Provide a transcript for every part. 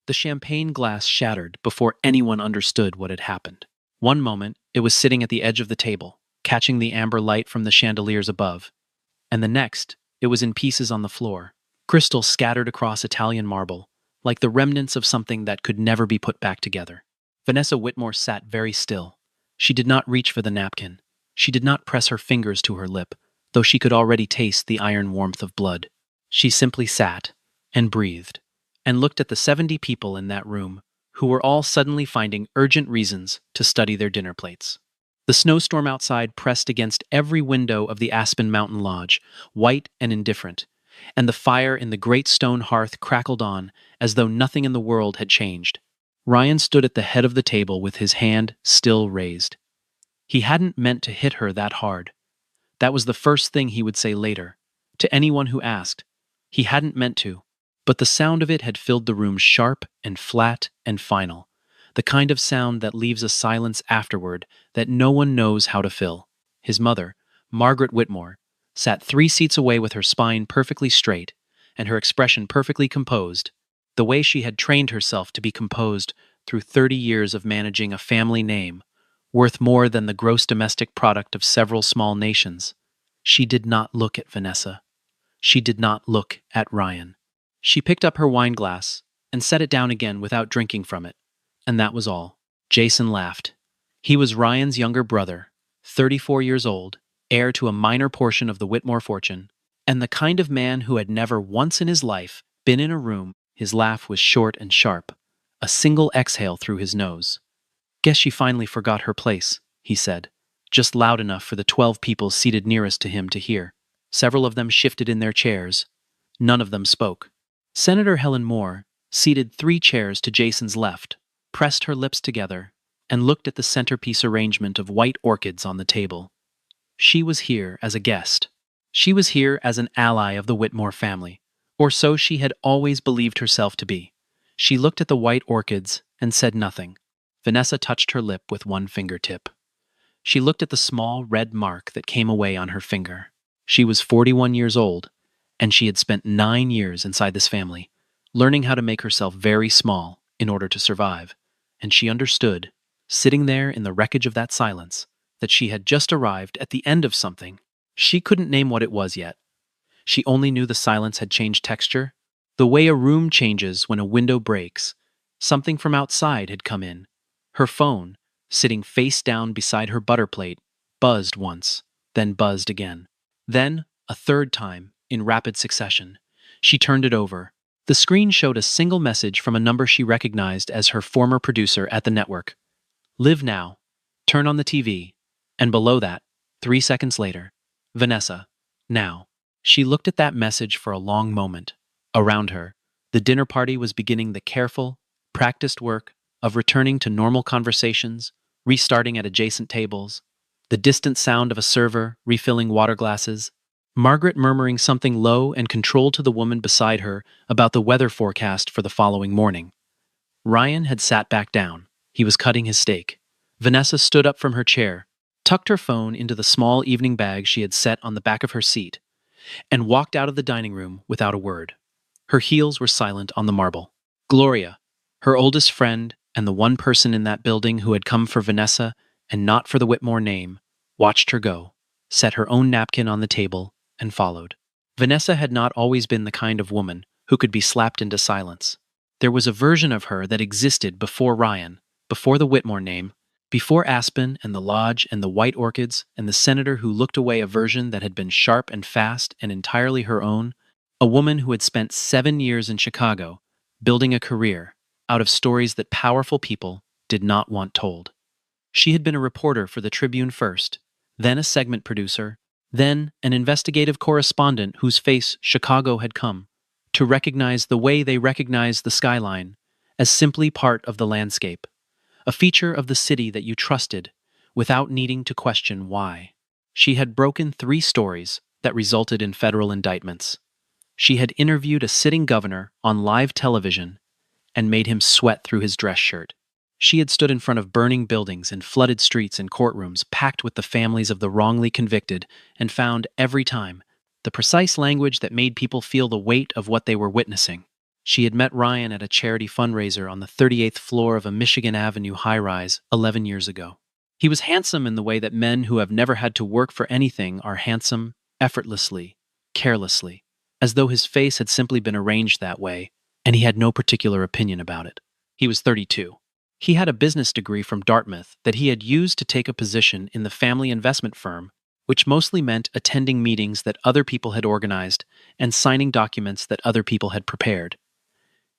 The champagne glass shattered before anyone understood what had happened. One moment, it was sitting at the edge of the table, catching the amber light from the chandeliers above, and the next, it was in pieces on the floor, crystal scattered across Italian marble, like the remnants of something that could never be put back together. Vanessa Whitmore sat very still. She did not reach for the napkin. She did not press her fingers to her lip, though she could already taste the iron warmth of blood. She simply sat and breathed and looked at the 70 people in that room who were all suddenly finding urgent reasons to study their dinner plates. The snowstorm outside pressed against every window of the Aspen Mountain Lodge, white and indifferent, and the fire in the great stone hearth crackled on as though nothing in the world had changed. Ryan stood at the head of the table with his hand still raised. He hadn't meant to hit her that hard. That was the first thing he would say later, to anyone who asked. He hadn't meant to, but the sound of it had filled the room sharp and flat and final, the kind of sound that leaves a silence afterward that no one knows how to fill. His mother, Margaret Whitmore, sat 3 seats away with her spine perfectly straight and her expression perfectly composed, the way she had trained herself to be composed through 30 years of managing a family name, worth more than the gross domestic product of several small nations. She did not look at Vanessa. She did not look at Ryan. She picked up her wine glass and set it down again without drinking from it, and that was all. Jason laughed. He was Ryan's younger brother, 34 years old, heir to a minor portion of the Whitmore fortune, and the kind of man who had never once in his life been in a room. His laugh was short and sharp, a single exhale through his nose. "Guess she finally forgot her place," he said, just loud enough for the 12 people seated nearest to him to hear. Several of them shifted in their chairs. None of them spoke. Senator Helen Moore, seated 3 chairs to Jason's left, pressed her lips together and looked at the centerpiece arrangement of white orchids on the table. She was here as a guest. She was here as an ally of the Whitmore family, or so she had always believed herself to be. She looked at the white orchids and said nothing. Vanessa touched her lip with one fingertip. She looked at the small red mark that came away on her finger. She was 41 years old, and she had spent 9 years inside this family, learning how to make herself very small in order to survive. And she understood, sitting there in the wreckage of that silence, that she had just arrived at the end of something. She couldn't name what it was yet. She only knew the silence had changed texture, the way a room changes when a window breaks. Something from outside had come in. Her phone, sitting face down beside her butter plate, buzzed once, then buzzed again. Then, a third time, in rapid succession. She turned it over. The screen showed a single message from a number she recognized as her former producer at the network. "Live now. Turn on the TV." And below that, 3 seconds later, "Vanessa. Now." She looked at that message for a long moment. Around her, the dinner party was beginning the careful, practiced work of returning to normal conversations, restarting at adjacent tables, the distant sound of a server refilling water glasses, Margaret murmuring something low and controlled to the woman beside her about the weather forecast for the following morning. Ryan had sat back down. He was cutting his steak. Vanessa stood up from her chair, tucked her phone into the small evening bag she had set on the back of her seat, and walked out of the dining room without a word. Her heels were silent on the marble. Gloria, her oldest friend and the one person in that building who had come for Vanessa and not for the Whitmore name, watched her go, set her own napkin on the table, and followed. Vanessa had not always been the kind of woman who could be slapped into silence. There was a version of her that existed before Ryan, before the Whitmore name, before Aspen and the Lodge and the white orchids and the senator who looked away, a version that had been sharp and fast and entirely her own, a woman who had spent 7 years in Chicago, building a career out of stories that powerful people did not want told. She had been a reporter for the Tribune first, then a segment producer, then an investigative correspondent whose face Chicago had come to recognize the way they recognized the skyline, as simply part of the landscape, a feature of the city that you trusted without needing to question why. She had broken 3 stories that resulted in federal indictments. She had interviewed a sitting governor on live television and made him sweat through his dress shirt. She had stood in front of burning buildings and flooded streets and courtrooms packed with the families of the wrongly convicted and found, every time, the precise language that made people feel the weight of what they were witnessing. She had met Ryan at a charity fundraiser on the 38th floor of a Michigan Avenue high-rise 11 years ago. He was handsome in the way that men who have never had to work for anything are handsome, effortlessly, carelessly, as though his face had simply been arranged that way, and he had no particular opinion about it. He was 32. He had a business degree from Dartmouth that he had used to take a position in the family investment firm, which mostly meant attending meetings that other people had organized and signing documents that other people had prepared.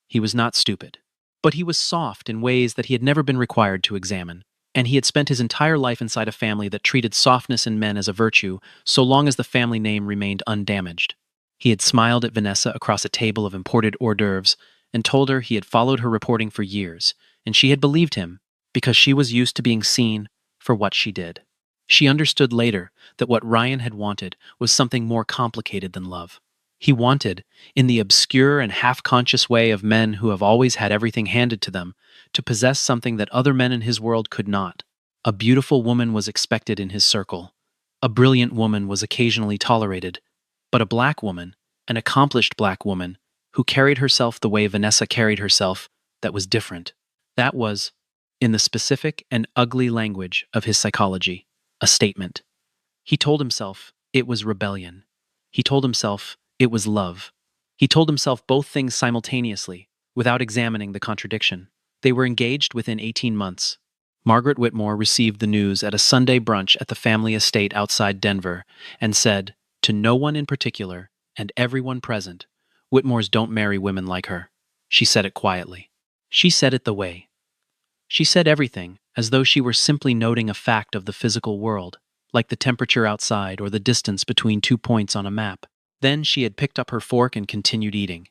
He was not stupid, but he was soft in ways that he had never been required to examine, and he had spent his entire life inside a family that treated softness in men as a virtue so long as the family name remained undamaged. He had smiled at Vanessa across a table of imported hors d'oeuvres and told her he had followed her reporting for years, and she had believed him because she was used to being seen for what she did. She understood later that what Ryan had wanted was something more complicated than love. He wanted, in the obscure and half-conscious way of men who have always had everything handed to them, to possess something that other men in his world could not. A beautiful woman was expected in his circle. A brilliant woman was occasionally tolerated. But a black woman, an accomplished black woman, who carried herself the way Vanessa carried herself, that was different. That was, in the specific and ugly language of his psychology, a statement. He told himself it was rebellion. He told himself it was love. He told himself both things simultaneously, without examining the contradiction. They were engaged within 18 months. Margaret Whitmore received the news at a Sunday brunch at the family estate outside Denver and said, to no one in particular, and everyone present, Whitmores don't marry women like her. She said it quietly. She said it the way. She said everything as though she were simply noting a fact of the physical world, like the temperature outside or the distance between 2 points on a map. Then she had picked up her fork and continued eating.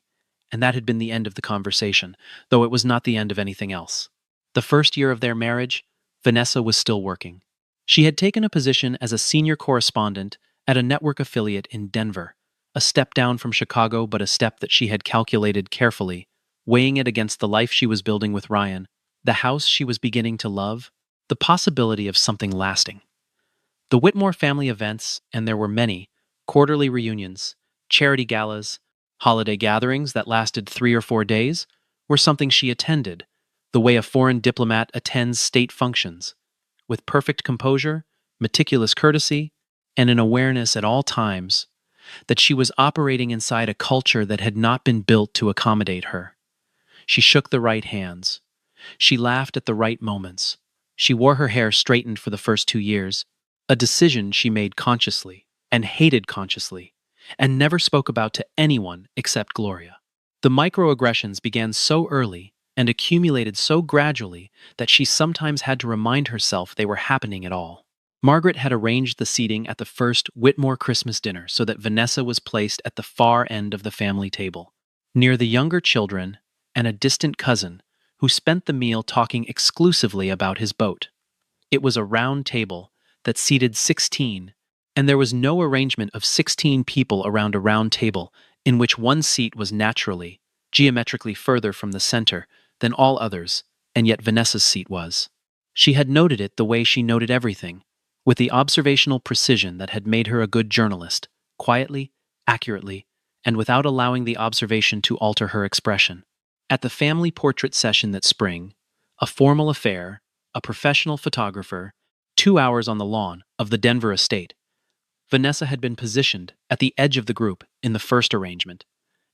And that had been the end of the conversation, though it was not the end of anything else. The first year of their marriage, Vanessa was still working. She had taken a position as a senior correspondent at a network affiliate in Denver, a step down from Chicago, but a step that she had calculated carefully, weighing it against the life she was building with Ryan, the house she was beginning to love, the possibility of something lasting. The Whitmore family events, and there were many, quarterly reunions, charity galas, holiday gatherings that lasted 3 or 4 days, were something she attended, the way a foreign diplomat attends state functions, with perfect composure, meticulous courtesy, and an awareness at all times that she was operating inside a culture that had not been built to accommodate her. She shook the right hands. She laughed at the right moments. She wore her hair straightened for the first 2 years, a decision she made consciously and hated consciously, and never spoke about to anyone except Gloria. The microaggressions began so early and accumulated so gradually that she sometimes had to remind herself they were happening at all. Margaret had arranged the seating at the first Whitmore Christmas dinner so that Vanessa was placed at the far end of the family table, near the younger children and a distant cousin who spent the meal talking exclusively about his boat. It was a round table that seated 16, and there was no arrangement of 16 people around a round table in which one seat was naturally, geometrically further from the center than all others, and yet Vanessa's seat was. She had noted it the way she noted everything, with the observational precision that had made her a good journalist, quietly, accurately, and without allowing the observation to alter her expression. At the family portrait session that spring, a formal affair, a professional photographer, 2 hours on the lawn of the Denver estate, Vanessa had been positioned at the edge of the group in the first arrangement,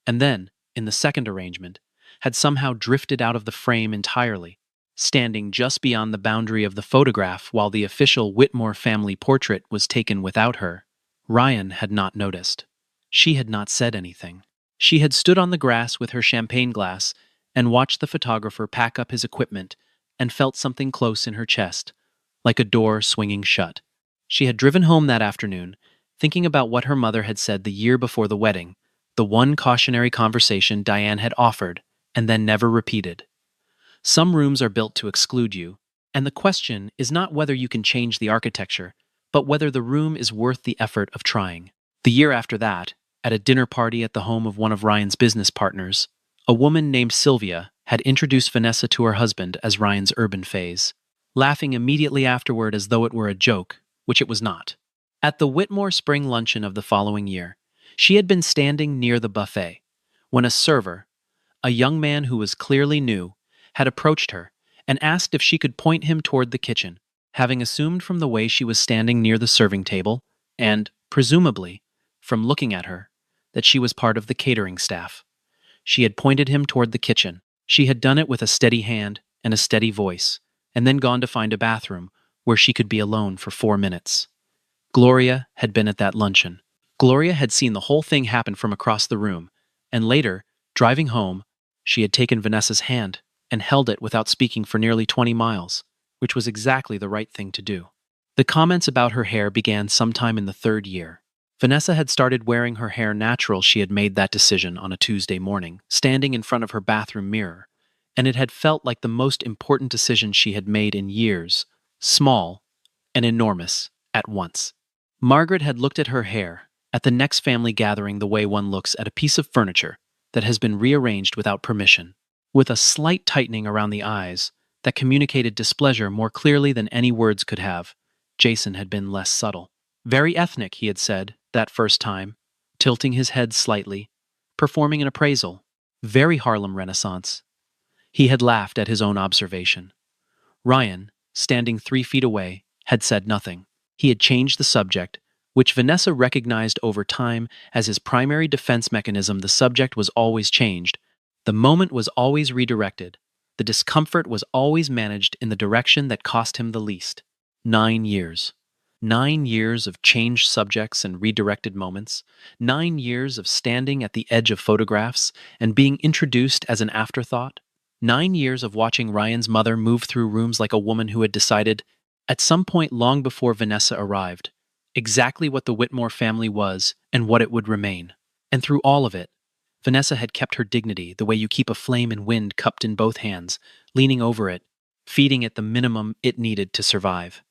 and then, in the second arrangement, had somehow drifted out of the frame entirely, standing just beyond the boundary of the photograph while the official Whitmore family portrait was taken without her. Ryan had not noticed. She had not said anything. She had stood on the grass with her champagne glass and watched the photographer pack up his equipment and felt something close in her chest, like a door swinging shut. She had driven home that afternoon, thinking about what her mother had said the year before the wedding, the one cautionary conversation Diane had offered and then never repeated. Some rooms are built to exclude you, and the question is not whether you can change the architecture, but whether the room is worth the effort of trying. The year after that, at a dinner party at the home of one of Ryan's business partners, a woman named Sylvia had introduced Vanessa to her husband as Ryan's urban phase, laughing immediately afterward as though it were a joke, which it was not. At the Whitmore spring luncheon of the following year, she had been standing near the buffet when a server, a young man who was clearly new, had approached her and asked if she could point him toward the kitchen, having assumed from the way she was standing near the serving table, and, presumably, from looking at her, that she was part of the catering staff. She had pointed him toward the kitchen. She had done it with a steady hand and a steady voice, and then gone to find a bathroom where she could be alone for 4 minutes. Gloria had been at that luncheon. Gloria had seen the whole thing happen from across the room, and later, driving home, she had taken Vanessa's hand and held it without speaking for nearly 20 miles, which was exactly the right thing to do. The comments about her hair began sometime in the 3rd year. Vanessa had started wearing her hair natural. She had made that decision on a Tuesday morning, standing in front of her bathroom mirror, and it had felt like the most important decision she had made in years, small and enormous at once. Margaret had looked at her hair at the next family gathering the way one looks at a piece of furniture that has been rearranged without permission, with a slight tightening around the eyes that communicated displeasure more clearly than any words could have. Jason had been less subtle. Very ethnic, he had said, that first time, tilting his head slightly, performing an appraisal. Very Harlem Renaissance. He had laughed at his own observation. Ryan, standing 3 feet away, had said nothing. He had changed the subject, which Vanessa recognized over time as his primary defense mechanism. The subject was always changed. The moment was always redirected. The discomfort was always managed in the direction that cost him the least. 9 years. 9 years of changed subjects and redirected moments. 9 years of standing at the edge of photographs and being introduced as an afterthought. 9 years of watching Ryan's mother move through rooms like a woman who had decided, at some point long before Vanessa arrived, exactly what the Whitmore family was and what it would remain. And through all of it, Vanessa had kept her dignity the way you keep a flame in wind cupped in both hands, leaning over it, feeding it the minimum it needed to survive.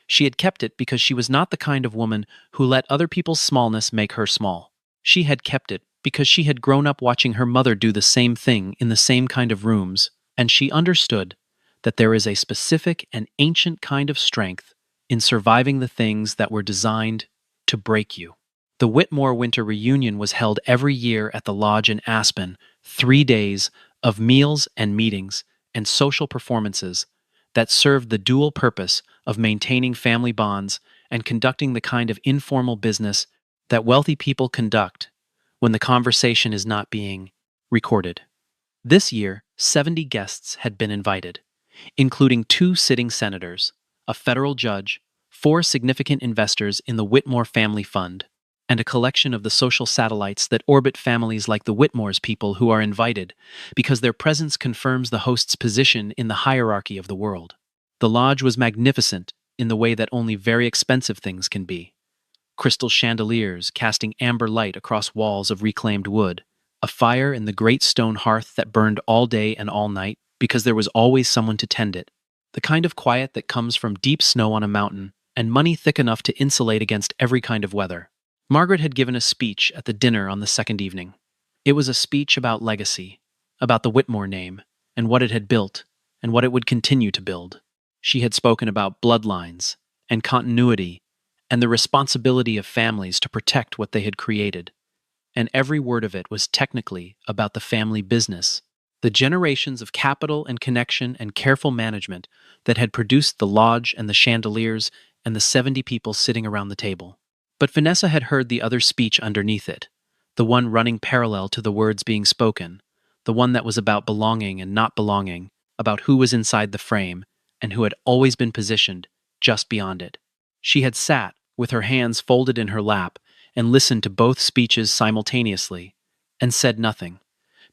She had kept it because she was not the kind of woman who let other people's smallness make her small. She had kept it because she had grown up watching her mother do the same thing in the same kind of rooms, and she understood that there is a specific and ancient kind of strength in surviving the things that were designed to break you. The Whitmore Winter Reunion was held every year at the lodge in Aspen, 3 days of meals and meetings and social performances that served the dual purpose of maintaining family bonds and conducting the kind of informal business that wealthy people conduct when the conversation is not being recorded. This year, 70 guests had been invited, including 2 sitting senators, a federal judge, 4 significant investors in the Whitmore Family Fund, and a collection of the social satellites that orbit families like the Whitmore's. People who are invited because their presence confirms the host's position in the hierarchy of the world. The lodge was magnificent in the way that only very expensive things can be. Crystal chandeliers casting amber light across walls of reclaimed wood, a fire in the great stone hearth that burned all day and all night because there was always someone to tend it, the kind of quiet that comes from deep snow on a mountain, and money thick enough to insulate against every kind of weather. Margaret had given a speech at the dinner on the second evening. It was a speech about legacy, about the Whitmore name, and what it had built, and what it would continue to build. She had spoken about bloodlines, and continuity, and the responsibility of families to protect what they had created. And every word of it was technically about the family business, the generations of capital and connection and careful management that had produced the lodge and the chandeliers and the 70 people sitting around the table. But Vanessa had heard the other speech underneath it, the one running parallel to the words being spoken, the one that was about belonging and not belonging, about who was inside the frame and who had always been positioned just beyond it. She had sat with her hands folded in her lap and listened to both speeches simultaneously and said nothing,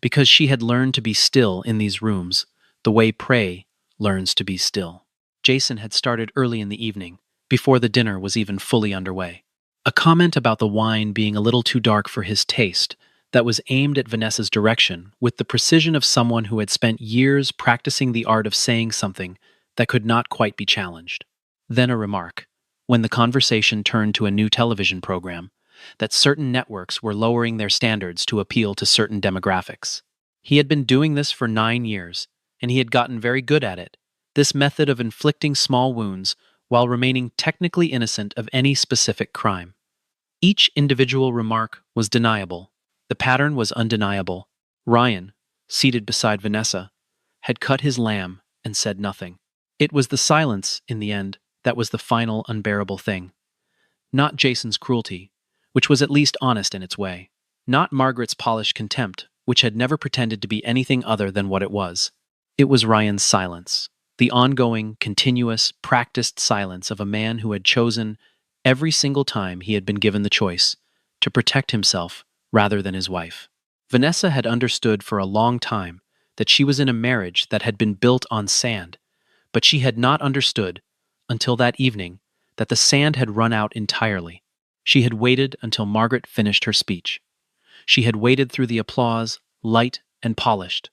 because she had learned to be still in these rooms the way prey learns to be still. Jason had started early in the evening, before the dinner was even fully underway. A comment about the wine being a little too dark for his taste that was aimed at Vanessa's direction with the precision of someone who had spent years practicing the art of saying something that could not quite be challenged. Then a remark, when the conversation turned to a new television program, that certain networks were lowering their standards to appeal to certain demographics. He had been doing this for 9 years, and he had gotten very good at it, this method of inflicting small wounds while remaining technically innocent of any specific crime. Each individual remark was deniable. The pattern was undeniable. Ryan, seated beside Vanessa, had cut his lamb and said nothing. It was the silence, in the end, that was the final unbearable thing. Not Jason's cruelty, which was at least honest in its way. Not Margaret's polished contempt, which had never pretended to be anything other than what it was. It was Ryan's silence, the ongoing, continuous, practiced silence of a man who had chosen, every single time he had been given the choice, to protect himself rather than his wife. Vanessa had understood for a long time that she was in a marriage that had been built on sand, but she had not understood, until that evening, that the sand had run out entirely. She had waited until Margaret finished her speech. She had waited through the applause, light and polished,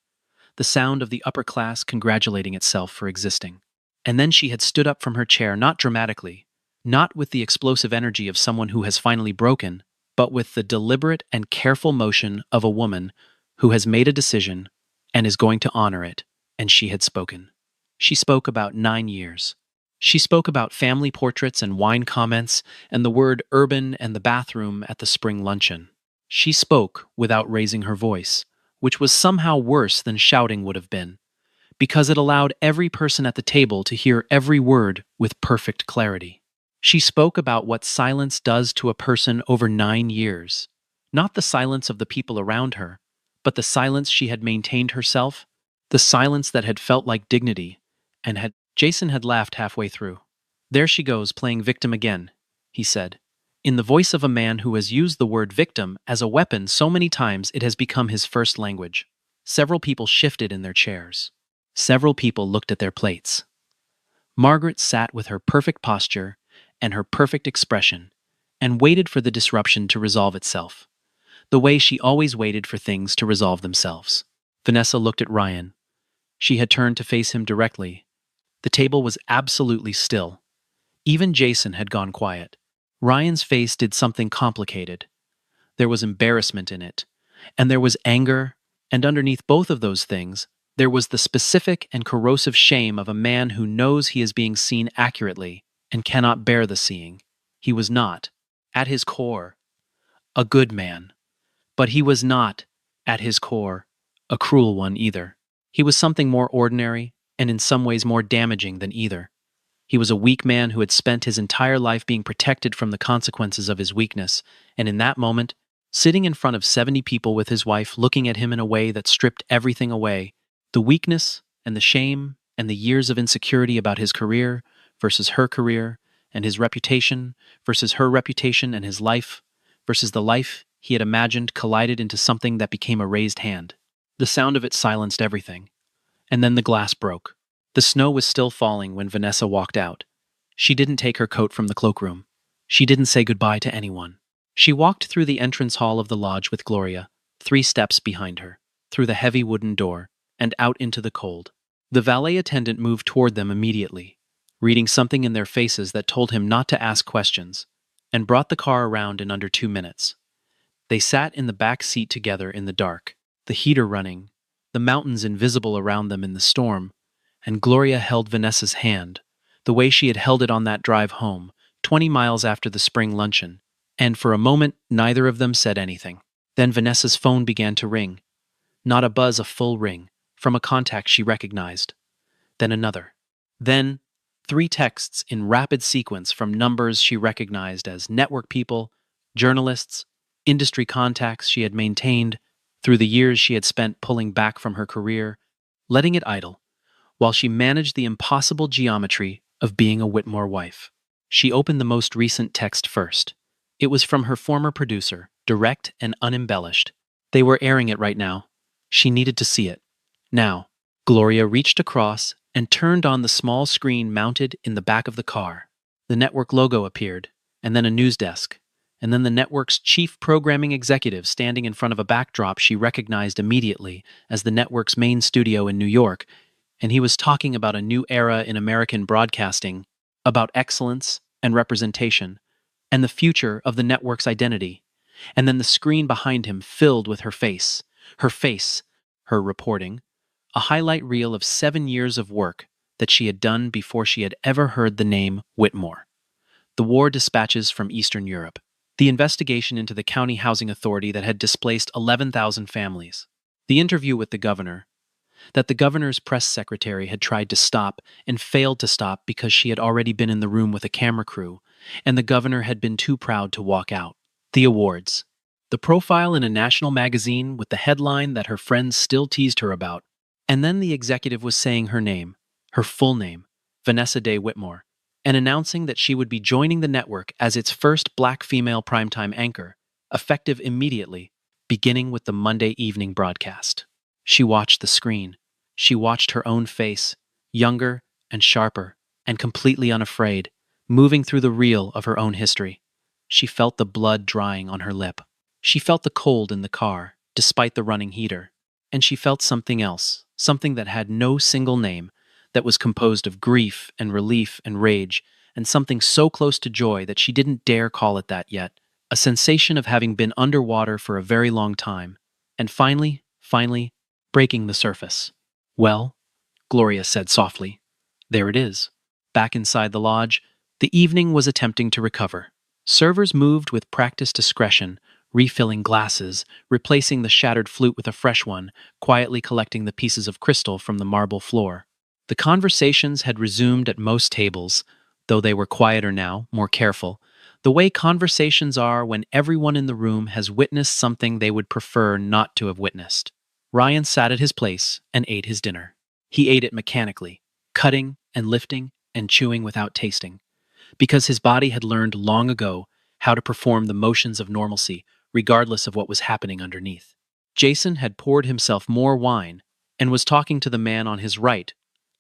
the sound of the upper class congratulating itself for existing. And then she had stood up from her chair, not dramatically, not with the explosive energy of someone who has finally broken, but with the deliberate and careful motion of a woman who has made a decision and is going to honor it, and she had spoken. She spoke about 9 years. She spoke about family portraits and wine comments and the word urban and the bathroom at the spring luncheon. She spoke without raising her voice, which was somehow worse than shouting would have been, because it allowed every person at the table to hear every word with perfect clarity. She spoke about what silence does to a person over 9 years, not the silence of the people around her, but the silence she had maintained herself, the silence that had felt like dignity, and had. Jason had laughed halfway through. "There she goes, playing victim again," he said, in the voice of a man who has used the word victim as a weapon so many times it has become his first language. Several people shifted in their chairs. Several people looked at their plates. Margaret sat with her perfect posture and her perfect expression and waited for the disruption to resolve itself, the way she always waited for things to resolve themselves. Vanessa looked at Ryan. She had turned to face him directly. The table was absolutely still. Even Jason had gone quiet. Ryan's face did something complicated. There was embarrassment in it, and there was anger, and underneath both of those things, there was the specific and corrosive shame of a man who knows he is being seen accurately and cannot bear the seeing. He was not, at his core, a good man. But he was not, at his core, a cruel one either. He was something more ordinary, and in some ways more damaging than either. He was a weak man who had spent his entire life being protected from the consequences of his weakness, and in that moment, sitting in front of 70 people with his wife looking at him in a way that stripped everything away, the weakness and the shame and the years of insecurity about his career versus her career, and his reputation versus her reputation, and his life versus the life he had imagined collided into something that became a raised hand. The sound of it silenced everything. And then the glass broke. The snow was still falling when Vanessa walked out. She didn't take her coat from the cloakroom. She didn't say goodbye to anyone. She walked through the entrance hall of the lodge with Gloria, 3 steps behind her, through the heavy wooden door, and out into the cold. The valet attendant moved toward them immediately, reading something in their faces that told him not to ask questions, and brought the car around in under 2 minutes. They sat in the back seat together in the dark, the heater running, the mountains invisible around them in the storm, and Gloria held Vanessa's hand, the way she had held it on that drive home, 20 miles after the spring luncheon, and for a moment neither of them said anything. Then Vanessa's phone began to ring. Not a buzz, a full ring, from a contact she recognized. Then another. Then 3 texts in rapid sequence from numbers she recognized as network people, journalists, industry contacts she had maintained through the years she had spent pulling back from her career, letting it idle, while she managed the impossible geometry of being a Whitmore wife. She opened the most recent text first. It was from her former producer, direct and unembellished. They were airing it right now. She needed to see it. Now, Gloria reached across and turned on the small screen mounted in the back of the car. The network logo appeared, and then a news desk, and then the network's chief programming executive standing in front of a backdrop she recognized immediately as the network's main studio in New York, and he was talking about a new era in American broadcasting, about excellence and representation, and the future of the network's identity. And then the screen behind him filled with her face, her reporting, a highlight reel of 7 years of work that she had done before she had ever heard the name Whitmore. The war dispatches from Eastern Europe. The investigation into the county housing authority that had displaced 11,000 families. The interview with the governor, that the governor's press secretary had tried to stop and failed to stop because she had already been in the room with a camera crew, and the governor had been too proud to walk out. The awards. The profile in a national magazine with the headline that her friends still teased her about. And then the executive was saying her name, her full name, Vanessa Day Whitmore, and announcing that she would be joining the network as its first black female primetime anchor, effective immediately, beginning with the Monday evening broadcast. She watched the screen. She watched her own face, younger and sharper and completely unafraid, moving through the reel of her own history. She felt the blood drying on her lip. She felt the cold in the car, despite the running heater. And she felt something else, something that had no single name, that was composed of grief and relief and rage, and something so close to joy that she didn't dare call it that yet. A sensation of having been underwater for a very long time, and finally, breaking the surface. Well, Gloria said softly, there it is. Back inside the lodge, the evening was attempting to recover. Servers moved with practiced discretion, refilling glasses, replacing the shattered flute with a fresh one, quietly collecting the pieces of crystal from the marble floor. The conversations had resumed at most tables, though they were quieter now, more careful, the way conversations are when everyone in the room has witnessed something they would prefer not to have witnessed. Ryan sat at his place and ate his dinner. He ate it mechanically, cutting and lifting and chewing without tasting, because his body had learned long ago how to perform the motions of normalcy, regardless of what was happening underneath. Jason had poured himself more wine and was talking to the man on his right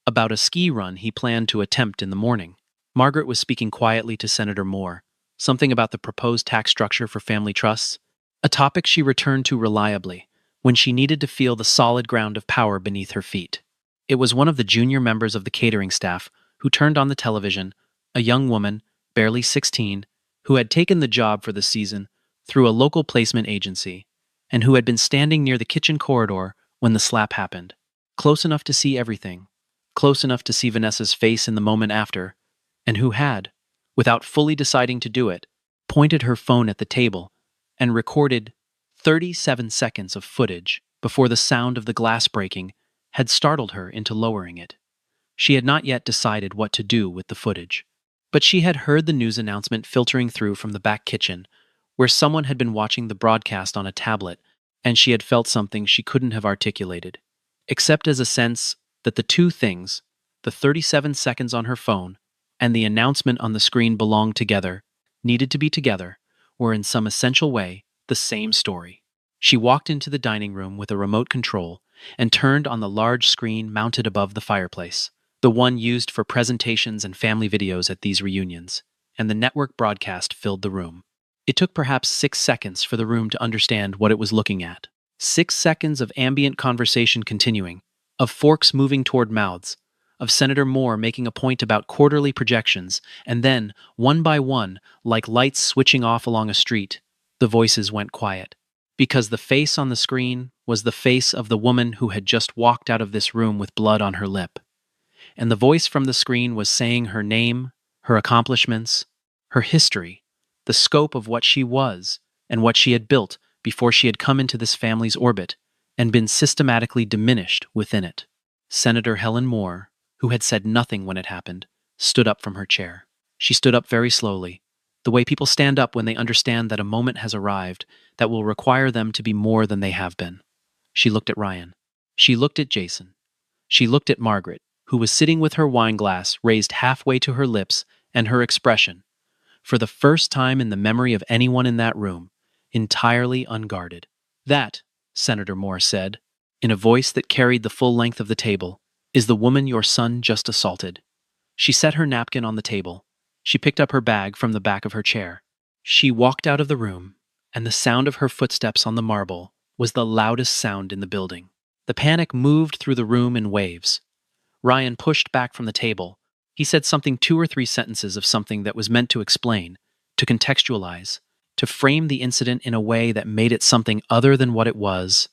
about a ski run he planned to attempt in the morning. Margaret was speaking quietly to Senator Moore, something about the proposed tax structure for family trusts, a topic she returned to reliably when she needed to feel the solid ground of power beneath her feet. It was one of the junior members of the catering staff who turned on the television, a young woman, barely 16, who had taken the job for the season through a local placement agency, and who had been standing near the kitchen corridor when the slap happened, close enough to see everything, close enough to see Vanessa's face in the moment after, and who had, without fully deciding to do it, pointed her phone at the table and recorded 37 seconds of footage before the sound of the glass breaking had startled her into lowering it. She had not yet decided what to do with the footage, but she had heard the news announcement filtering through from the back kitchen, where someone had been watching the broadcast on a tablet, and she had felt something she couldn't have articulated, except as a sense that the two things, the 37 seconds on her phone and the announcement on the screen belonged together, needed to be together, were in some essential way the same story. She walked into the dining room with a remote control and turned on the large screen mounted above the fireplace, the one used for presentations and family videos at these reunions, and the network broadcast filled the room. It took perhaps 6 seconds for the room to understand what it was looking at. 6 seconds of ambient conversation continuing, of forks moving toward mouths, of Senator Moore making a point about quarterly projections, and then, one by one, like lights switching off along a street, the voices went quiet. Because the face on the screen was the face of the woman who had just walked out of this room with blood on her lip. And the voice from the screen was saying her name, her accomplishments, her history, the scope of what she was and what she had built before she had come into this family's orbit and been systematically diminished within it. Senator Helen Moore, who had said nothing when it happened, stood up from her chair. She stood up very slowly, the way people stand up when they understand that a moment has arrived that will require them to be more than they have been. She looked at Ryan. She looked at Jason. She looked at Margaret, who was sitting with her wine glass raised halfway to her lips, and her expression, for the first time in the memory of anyone in that room, entirely unguarded. That, Senator Moore said, in a voice that carried the full length of the table, is the woman your son just assaulted. She set her napkin on the table. She picked up her bag from the back of her chair. She walked out of the room, and the sound of her footsteps on the marble was the loudest sound in the building. The panic moved through the room in waves. Ryan pushed back from the table. He said something 2 or 3 sentences of something that was meant to explain, to contextualize, to frame the incident in a way that made it something other than what it was.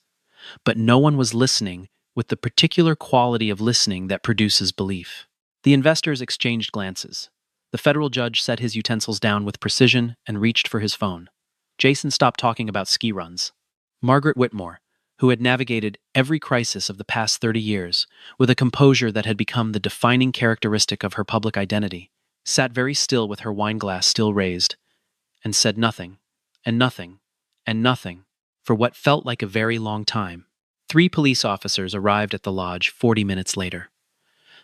But no one was listening with the particular quality of listening that produces belief. The investors exchanged glances. The federal judge set his utensils down with precision and reached for his phone. Jason stopped talking about ski runs. Margaret Whitmore, who had navigated every crisis of the past 30 years with a composure that had become the defining characteristic of her public identity, sat very still with her wineglass still raised, and said nothing, and nothing, and nothing, for what felt like a very long time. 3 police officers arrived at the lodge 40 minutes later.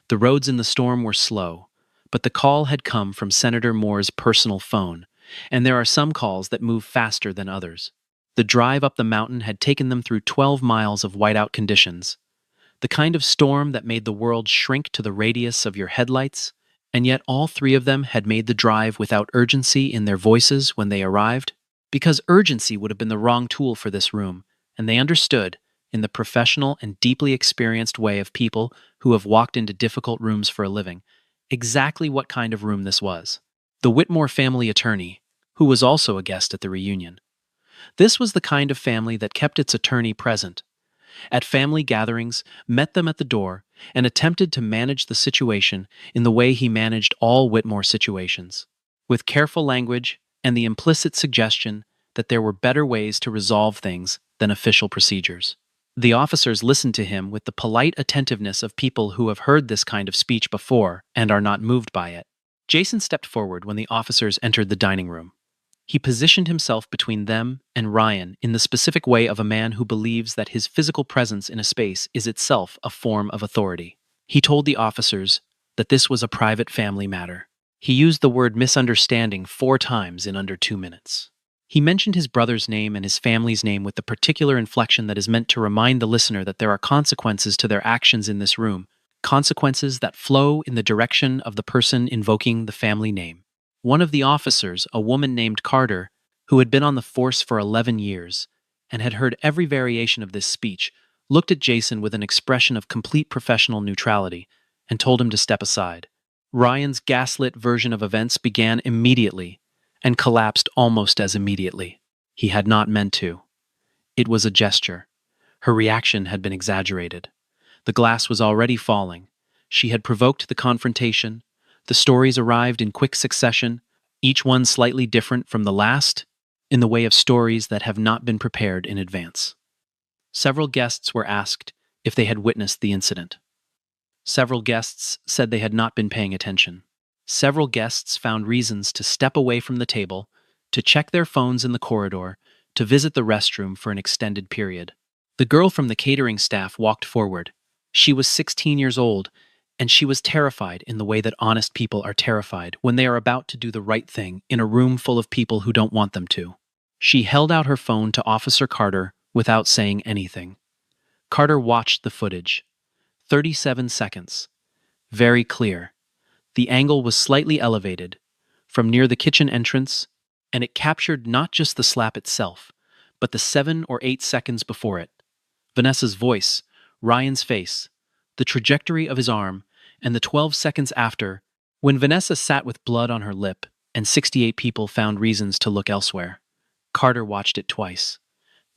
The roads in the storm were slow, but the call had come from Senator Moore's personal phone, and there are some calls that move faster than others. The drive up the mountain had taken them through 12 miles of whiteout conditions, the kind of storm that made the world shrink to the radius of your headlights, and yet all 3 of them had made the drive without urgency in their voices when they arrived, because urgency would have been the wrong tool for this room, and they understood, in the professional and deeply experienced way of people who have walked into difficult rooms for a living, exactly what kind of room this was. The Whitmore family attorney, who was also a guest at the reunion. This was the kind of family that kept its attorney present. At family gatherings, met them at the door, and attempted to manage the situation in the way he managed all Whitmore situations, with careful language and the implicit suggestion that there were better ways to resolve things than official procedures. The officers listened to him with the polite attentiveness of people who have heard this kind of speech before and are not moved by it. Jason stepped forward when the officers entered the dining room. He positioned himself between them and Ryan in the specific way of a man who believes that his physical presence in a space is itself a form of authority. He told the officers that this was a private family matter. He used the word misunderstanding 4 times in under 2 minutes. He mentioned his brother's name and his family's name with the particular inflection that is meant to remind the listener that there are consequences to their actions in this room, consequences that flow in the direction of the person invoking the family name. One of the officers, a woman named Carter, who had been on the force for 11 years and had heard every variation of this speech, looked at Jason with an expression of complete professional neutrality and told him to step aside. Ryan's gaslit version of events began immediately and collapsed almost as immediately. He had not meant to. It was a gesture. Her reaction had been exaggerated. The glass was already falling. She had provoked the confrontation. The stories arrived in quick succession, each one slightly different from the last, in the way of stories that have not been prepared in advance. Several guests were asked if they had witnessed the incident. Several guests said they had not been paying attention. Several guests found reasons to step away from the table, to check their phones in the corridor, to visit the restroom for an extended period. The girl from the catering staff walked forward. She was 16 years old, and she was terrified in the way that honest people are terrified when they are about to do the right thing in a room full of people who don't want them to. She held out her phone to Officer Carter without saying anything. Carter watched the footage. 37 seconds. Very clear. The angle was slightly elevated, from near the kitchen entrance, and it captured not just the slap itself, but the 7 or 8 seconds before it. Vanessa's voice, Ryan's face, the trajectory of his arm, and the 12 seconds after, when Vanessa sat with blood on her lip and 68 people found reasons to look elsewhere. Carter watched it twice.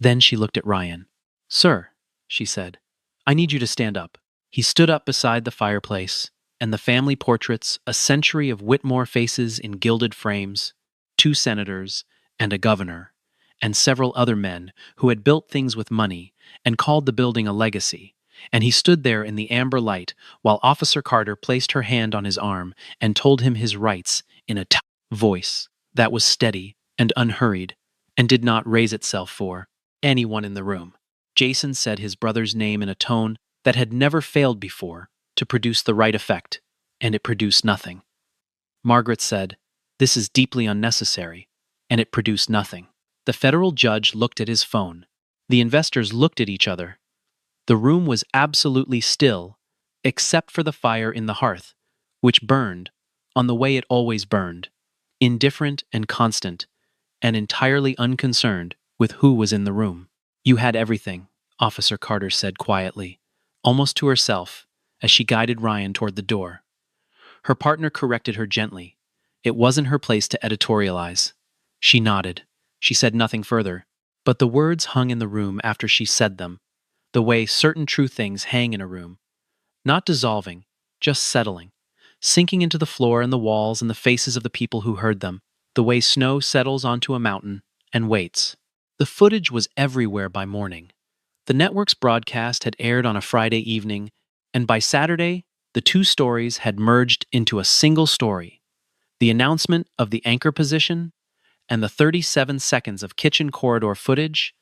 Then she looked at Ryan. "Sir," she said, "I need you to stand up." He stood up beside the fireplace, and the family portraits, a century of Whitmore faces in gilded frames, 2 senators, and a governor, and several other men who had built things with money and called the building a legacy, and he stood there in the amber light while Officer Carter placed her hand on his arm and told him his rights in a voice that was steady and unhurried and did not raise itself for anyone in the room. Jason said his brother's name in a tone that had never failed before to produce the right effect, and it produced nothing. Margaret said, "This is deeply unnecessary," and it produced nothing. The federal judge looked at his phone. The investors looked at each other. The room was absolutely still, except for the fire in the hearth, which burned, on the way it always burned, indifferent and constant, and entirely unconcerned with who was in the room. "You had everything," Officer Carter said quietly, almost to herself, as she guided Ryan toward the door. Her partner corrected her gently. It wasn't her place to editorialize. She nodded. She said nothing further, but the words hung in the room after she said them, the way certain true things hang in a room. Not dissolving, just settling, sinking into the floor and the walls and the faces of the people who heard them, the way snow settles onto a mountain and waits. The footage was everywhere by morning. The network's broadcast had aired on a Friday evening, and by Saturday, the two stories had merged into a single story: the announcement of the anchor position and the 37 seconds of kitchen corridor footage,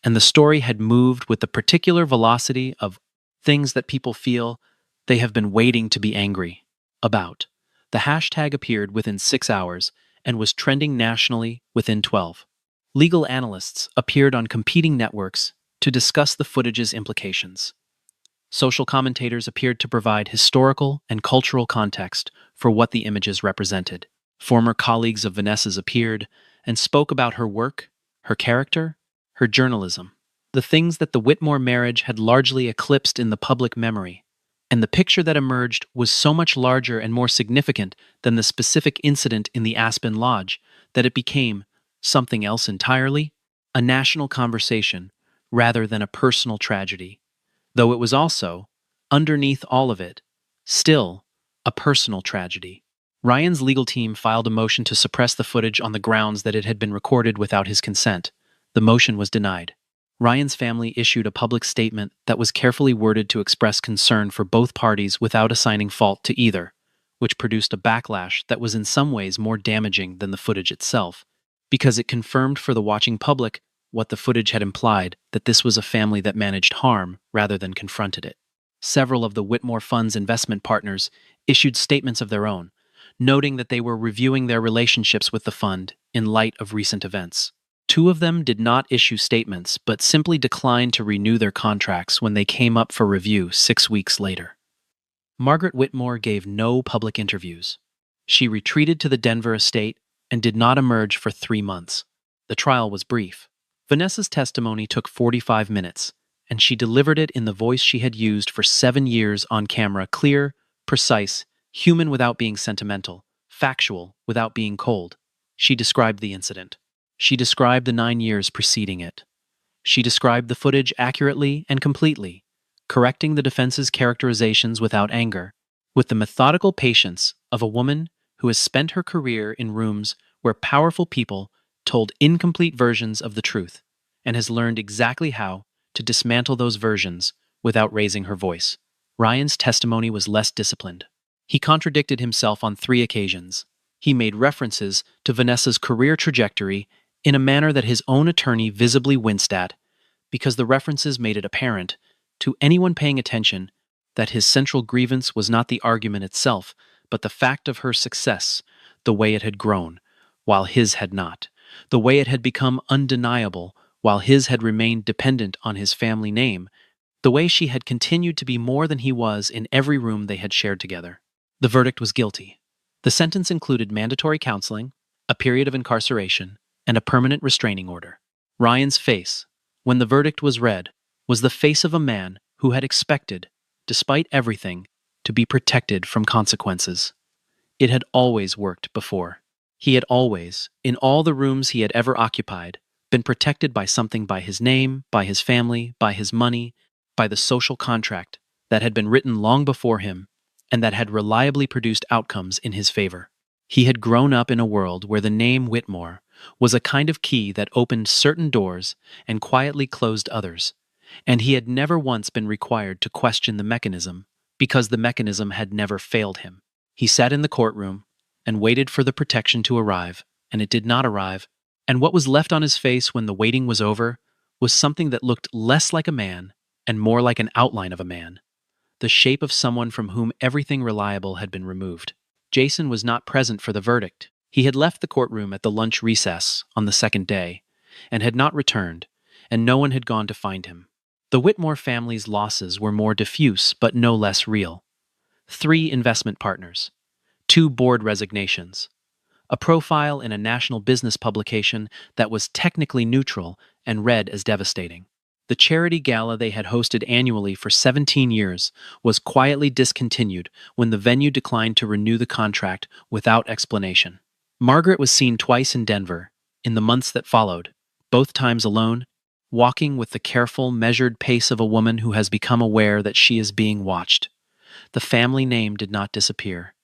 and the story had moved with the particular velocity of things that people feel they have been waiting to be angry about. The hashtag appeared within 6 hours and was trending nationally within 12. Legal analysts appeared on competing networks to discuss the footage's implications. Social commentators appeared to provide historical and cultural context for what the images represented. Former colleagues of Vanessa's appeared and spoke about her work, her character, her journalism, the things that the Whitmore marriage had largely eclipsed in the public memory. And the picture that emerged was so much larger and more significant than the specific incident in the Aspen Lodge that it became something else entirely, a national conversation rather than a personal tragedy, though it was also, underneath all of it, still a personal tragedy. Ryan's legal team filed a motion to suppress the footage on the grounds that it had been recorded without his consent. The motion was denied. Ryan's family issued a public statement that was carefully worded to express concern for both parties without assigning fault to either, which produced a backlash that was in some ways more damaging than the footage itself, because it confirmed for the watching public what the footage had implied, that this was a family that managed harm rather than confronted it. Several of the Whitmore Fund's investment partners issued statements of their own, noting that they were reviewing their relationships with the fund in light of recent events. Two of them did not issue statements, but simply declined to renew their contracts when they came up for review 6 weeks later. Margaret Whitmore gave no public interviews. She retreated to the Denver estate and did not emerge for 3 months. The trial was brief. Vanessa's testimony took 45 minutes, and she delivered it in the voice she had used for 7 years on camera: clear, precise, human without being sentimental, factual without being cold. She described the incident. She described the 9 years preceding it. She described the footage accurately and completely, correcting the defense's characterizations without anger, with the methodical patience of a woman who has spent her career in rooms where powerful people told incomplete versions of the truth and has learned exactly how to dismantle those versions without raising her voice. Ryan's testimony was less disciplined. He contradicted himself on 3 occasions. He made references to Vanessa's career trajectory in a manner that his own attorney visibly winced at, because the references made it apparent to anyone paying attention that his central grievance was not the argument itself, but the fact of her success, the way it had grown, while his had not, the way it had become undeniable, while his had remained dependent on his family name, the way she had continued to be more than he was in every room they had shared together. The verdict was guilty. The sentence included mandatory counseling, a period of incarceration, and a permanent restraining order. Ryan's face, when the verdict was read, was the face of a man who had expected, despite everything, to be protected from consequences. It had always worked before. He had always, in all the rooms he had ever occupied, been protected by something, by his name, by his family, by his money, by the social contract that had been written long before him and that had reliably produced outcomes in his favor. He had grown up in a world where the name Whitmore was a kind of key that opened certain doors and quietly closed others, and he had never once been required to question the mechanism because the mechanism had never failed him. He sat in the courtroom and waited for the protection to arrive, and it did not arrive, and what was left on his face when the waiting was over was something that looked less like a man and more like an outline of a man, the shape of someone from whom everything reliable had been removed. Jason was not present for the verdict. He had left the courtroom at the lunch recess on the second day and had not returned, and no one had gone to find him. The Whitmore family's losses were more diffuse but no less real. 3 investment partners, 2 board resignations, a profile in a national business publication that was technically neutral and read as devastating. The charity gala they had hosted annually for 17 years was quietly discontinued when the venue declined to renew the contract without explanation. Margaret was seen twice in Denver in the months that followed, both times alone, walking with the careful, measured pace of a woman who has become aware that she is being watched. The family name did not disappear.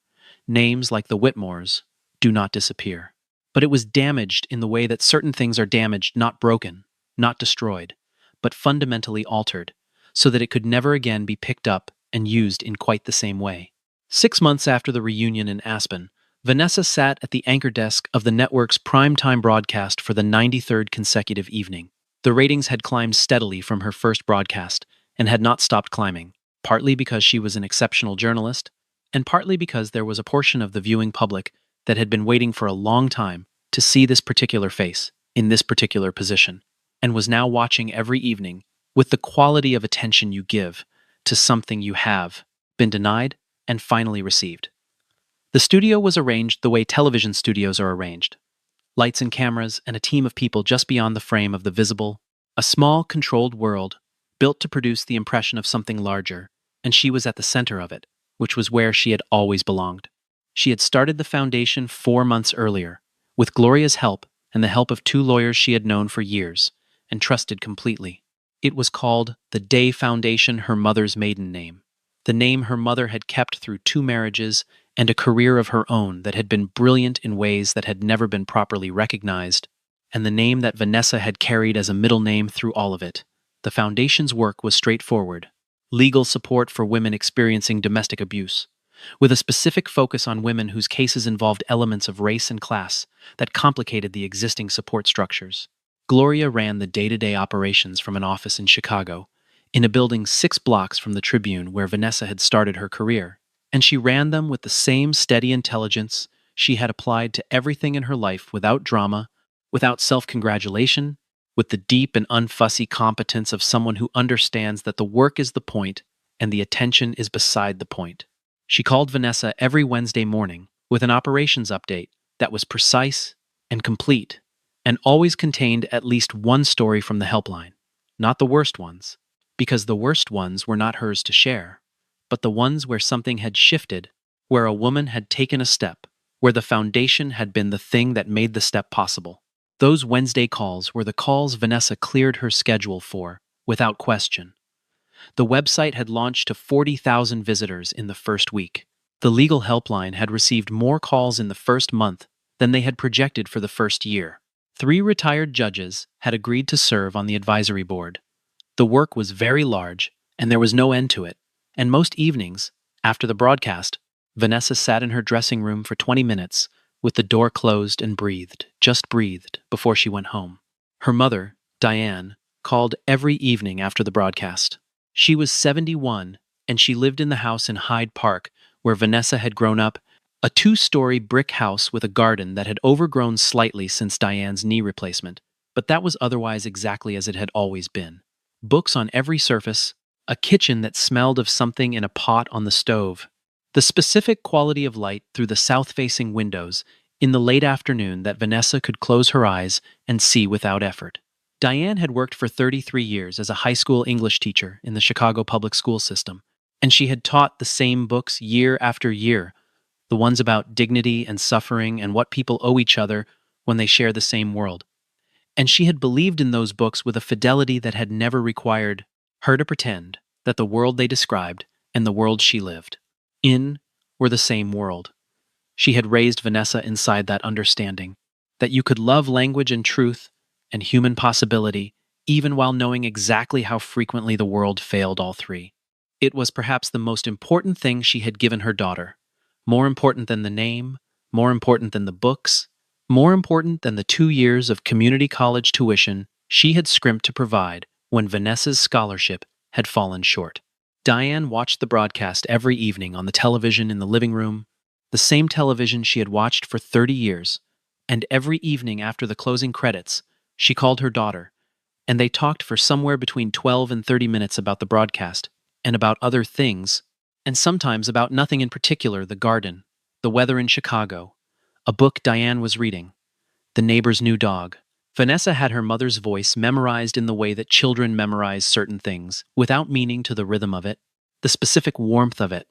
Names like the Whitmores do not disappear. But it was damaged in the way that certain things are damaged, not broken, not destroyed, but fundamentally altered, so that it could never again be picked up and used in quite the same way. 6 months after the reunion in Aspen, Vanessa sat at the anchor desk of the network's primetime broadcast for the 93rd consecutive evening. The ratings had climbed steadily from her first broadcast and had not stopped climbing, partly because she was an exceptional journalist, and partly because there was a portion of the viewing public that had been waiting for a long time to see this particular face in this particular position, and was now watching every evening with the quality of attention you give to something you have been denied and finally received. The studio was arranged the way television studios are arranged: lights and cameras and a team of people just beyond the frame of the visible, a small, controlled world built to produce the impression of something larger, and she was at the center of it, which was where she had always belonged. She had started the foundation 4 months earlier, with Gloria's help and the help of 2 lawyers she had known for years and trusted completely. It was called the Day Foundation, her mother's maiden name, the name her mother had kept through 2 marriages and a career of her own that had been brilliant in ways that had never been properly recognized, and the name that Vanessa had carried as a middle name through all of it. The foundation's work was straightforward: legal support for women experiencing domestic abuse, with a specific focus on women whose cases involved elements of race and class that complicated the existing support structures. Gloria ran the day-to-day operations from an office in Chicago, in a building 6 blocks from the Tribune where Vanessa had started her career, and she ran them with the same steady intelligence she had applied to everything in her life, without drama, without self-congratulation, with the deep and unfussy competence of someone who understands that the work is the point and the attention is beside the point. She called Vanessa every Wednesday morning with an operations update that was precise and complete, and always contained at least one story from the helpline. Not the worst ones, because the worst ones were not hers to share, but the ones where something had shifted, where a woman had taken a step, where the foundation had been the thing that made the step possible. Those Wednesday calls were the calls Vanessa cleared her schedule for, without question. The website had launched to 40,000 visitors in the first week. The legal helpline had received more calls in the first month than they had projected for the first year. 3 retired judges had agreed to serve on the advisory board. The work was very large, and there was no end to it. And most evenings, after the broadcast, Vanessa sat in her dressing room for 20 minutes, with the door closed, and breathed, just breathed, before she went home. Her mother, Diane, called every evening after the broadcast. She was 71, and she lived in the house in Hyde Park, where Vanessa had grown up, a 2-story brick house with a garden that had overgrown slightly since Diane's knee replacement, but that was otherwise exactly as it had always been. Books on every surface, a kitchen that smelled of something in a pot on the stove, the specific quality of light through the south-facing windows in the late afternoon that Vanessa could close her eyes and see without effort. Diane had worked for 33 years as a high school English teacher in the Chicago public school system, and she had taught the same books year after year, the ones about dignity and suffering and what people owe each other when they share the same world. And she had believed in those books with a fidelity that had never required her to pretend that the world they described and the world she lived in were the same world. She had raised Vanessa inside that understanding, that you could love language and truth and human possibility even while knowing exactly how frequently the world failed all three. It was perhaps the most important thing she had given her daughter, more important than the name, more important than the books, more important than the 2 years of community college tuition she had scrimped to provide when Vanessa's scholarship had fallen short. Diane watched the broadcast every evening on the television in the living room, the same television she had watched for 30 years, and every evening after the closing credits, she called her daughter, and they talked for somewhere between 12 and 30 minutes about the broadcast, and about other things, and sometimes about nothing in particular: the garden, the weather in Chicago, a book Diane was reading, the neighbor's new dog. Vanessa had her mother's voice memorized in the way that children memorize certain things, without meaning to the rhythm of it, the specific warmth of it,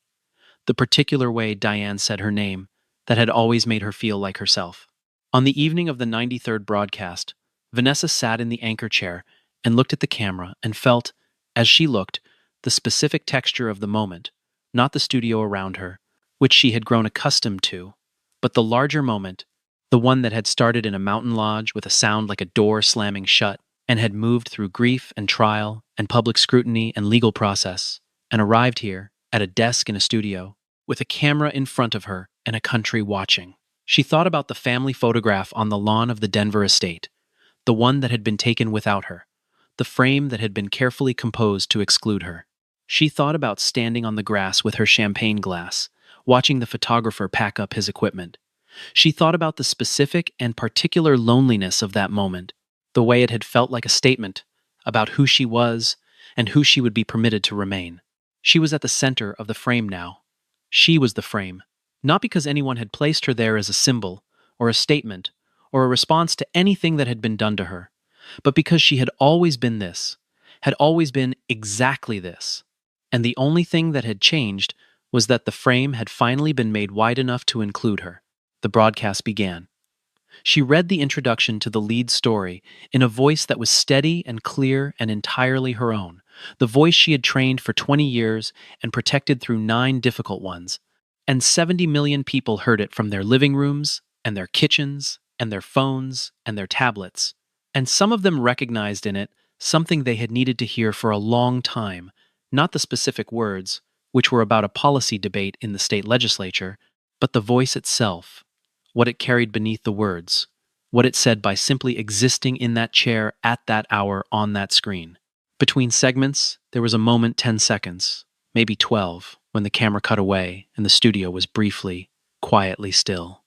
the particular way Diane said her name that had always made her feel like herself. On the evening of the 93rd broadcast, Vanessa sat in the anchor chair and looked at the camera and felt, as she looked, the specific texture of the moment, not the studio around her, which she had grown accustomed to, but the larger moment, the one that had started in a mountain lodge with a sound like a door slamming shut and had moved through grief and trial and public scrutiny and legal process, and arrived here at a desk in a studio with a camera in front of her and a country watching. She thought about the family photograph on the lawn of the Denver estate, the one that had been taken without her, the frame that had been carefully composed to exclude her. She thought about standing on the grass with her champagne glass, watching the photographer pack up his equipment. She thought about the specific and particular loneliness of that moment, the way it had felt like a statement about who she was and who she would be permitted to remain. She was at the center of the frame now. She was the frame, not because anyone had placed her there as a symbol, or a statement, or a response to anything that had been done to her, but because she had always been this, had always been exactly this. And the only thing that had changed was that the frame had finally been made wide enough to include her. The broadcast began. She read the introduction to the lead story in a voice that was steady and clear and entirely her own, the voice she had trained for 20 years and protected through 9 difficult ones. And 70 million people heard it from their living rooms and their kitchens and their phones and their tablets. And some of them recognized in it something they had needed to hear for a long time, not the specific words, which were about a policy debate in the state legislature, but the voice itself, what it carried beneath the words, what it said by simply existing in that chair at that hour on that screen. Between segments, there was a moment 10 seconds, maybe 12, when the camera cut away and the studio was briefly, quietly still.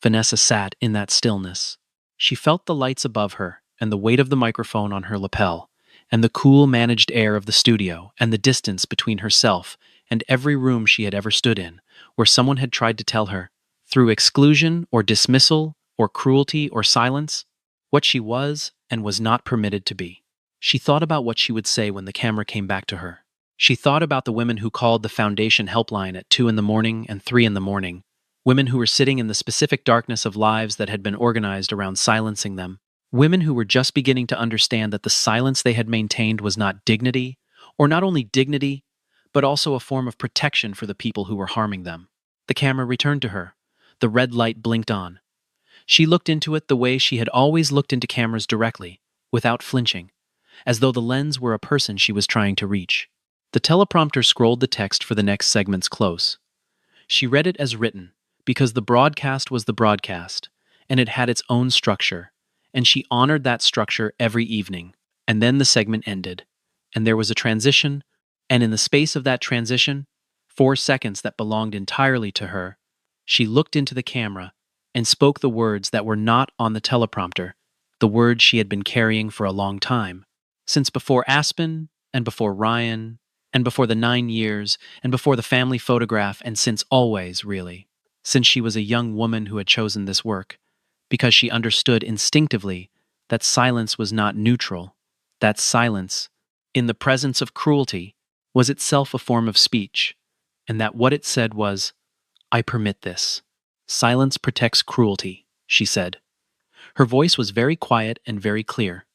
Vanessa sat in that stillness. She felt the lights above her and the weight of the microphone on her lapel, and the cool, managed air of the studio, and the distance between herself and every room she had ever stood in, where someone had tried to tell her, through exclusion or dismissal or cruelty or silence, what she was and was not permitted to be. She thought about what she would say when the camera came back to her. She thought about the women who called the foundation helpline at 2 in the morning and 3 in the morning, women who were sitting in the specific darkness of lives that had been organized around silencing them, women who were just beginning to understand that the silence they had maintained was not dignity, or not only dignity, but also a form of protection for the people who were harming them. The camera returned to her. The red light blinked on. She looked into it the way she had always looked into cameras directly, without flinching, as though the lens were a person she was trying to reach. The teleprompter scrolled the text for the next segments close. She read it as written, because the broadcast was the broadcast, and it had its own structure, and she honored that structure every evening. And then the segment ended, and there was a transition, and in the space of that transition, 4 seconds that belonged entirely to her, she looked into the camera and spoke the words that were not on the teleprompter, the words she had been carrying for a long time, since before Aspen, and before Ryan, and before the 9 years, and before the family photograph, and since always, really, since she was a young woman who had chosen this work, because she understood instinctively that silence was not neutral, that silence, in the presence of cruelty, was itself a form of speech, and that what it said was, "I permit this. Silence protects cruelty," she said. Her voice was very quiet and very clear,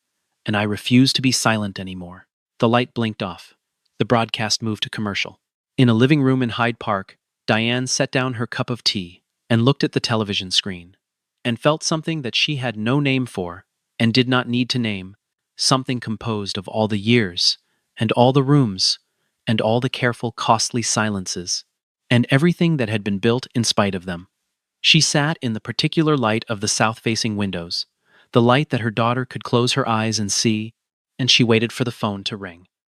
and I refuse to be silent anymore. The light blinked off. The broadcast moved to commercial. In a living room in Hyde Park, Diane set down her cup of tea and looked at the television screen, and felt something that she had no name for and did not need to name, something composed of all the years, and all the rooms, and all the careful, costly silences, and everything that had been built in spite of them. She sat in the particular light of the south-facing windows, the light that her daughter could close her eyes and see, and she waited for the phone to ring.